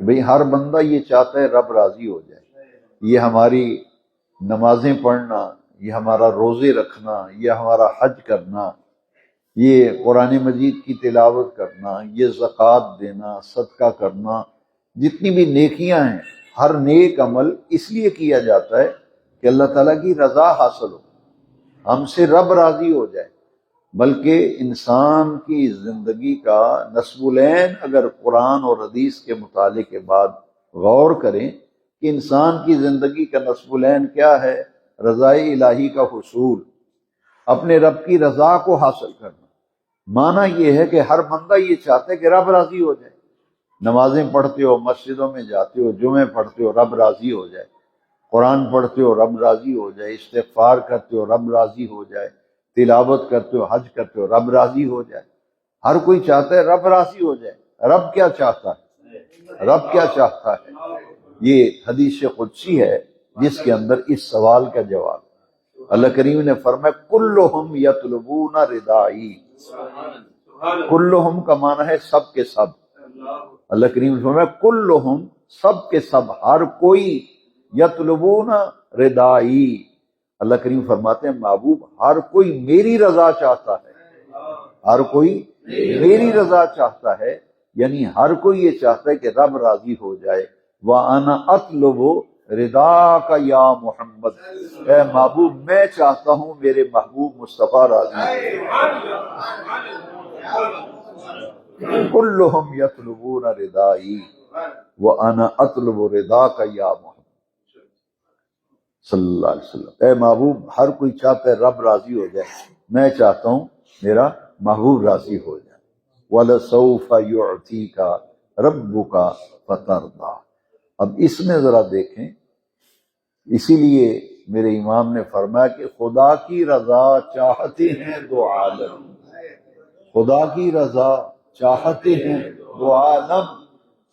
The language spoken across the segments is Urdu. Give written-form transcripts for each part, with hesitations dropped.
کہ بھئی ہر بندہ یہ چاہتا ہے رب راضی ہو جائے. یہ ہماری نمازیں پڑھنا، یہ ہمارا روزے رکھنا، یہ ہمارا حج کرنا، یہ قرآن مجید کی تلاوت کرنا، یہ زکوٰۃ دینا، صدقہ کرنا، جتنی بھی نیکیاں ہیں، ہر نیک عمل اس لیے کیا جاتا ہے کہ اللہ تعالیٰ کی رضا حاصل ہو، ہم سے رب راضی ہو جائے. بلکہ انسان کی زندگی کا نصب العین اگر قرآن اور حدیث کے مطالعے کے بعد غور کریں کہ انسان کی زندگی کا نصب العین کیا ہے، رضائے الہی کا حصول، اپنے رب کی رضا کو حاصل کرنا. معنی یہ ہے کہ ہر بندہ یہ چاہتا ہے کہ رب راضی ہو جائے. نمازیں پڑھتے ہو، مسجدوں میں جاتے ہو، جمعے پڑھتے ہو، رب راضی ہو جائے. قرآن پڑھتے ہو، رب راضی ہو جائے. استغفار کرتے ہو، رب راضی ہو جائے. تلاوت کرتے ہو، حج کرتے ہو، رب راضی ہو جائے. ہر کوئی چاہتا ہے رب راضی ہو جائے. رب کیا چاہتا ہے؟ رب کیا چاہتا ہے؟ یہ حدیث قدسی ہے جس کے اندر اس سوال کا جواب اللہ کریم نے فرمایا کلہم یطلبون ردائی. کلہم کا معنی ہے سب کے سب. اللہ کریم نے فرمایا کلہم، سب کے سب، ہر کوئی، یطلبون ردائی. اللہ کریم فرماتے ہیں محبوب ہر کوئی میری رضا چاہتا ہے. ہر کوئی میری رضا چاہتا ہے، یعنی ہر کوئی یہ چاہتا ہے کہ رب راضی ہو جائے. وَأَنَا أَطْلُبُ رِضَاكَ يَا محمد، اے محبوب میں چاہتا ہوں میرے محبوب مصطفیٰ راضی ہو. کلہم یطلبون ردائی وَأَنَا أَطْلُبُ رِضَاكَ يَا محمد صلی اللہ علیہ وسلم. اے محبوب ہر کوئی چاہتا ہے رب راضی ہو جائے، میں چاہتا ہوں میرا محبوب راضی ہو جائے. وَلَسَوْفَ يُعْتِيكَ رَبُّكَ فَتَرْضَىٰ. اب اس میں ذرا دیکھیں، اسی لیے میرے امام نے فرمایا کہ خدا کی رضا چاہتے ہیں دو عالم. خدا کی رضا چاہتے ہیں دو عالم.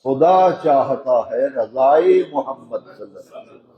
خدا چاہتا ہے رضائے محمد صلی اللہ علیہ وسلم.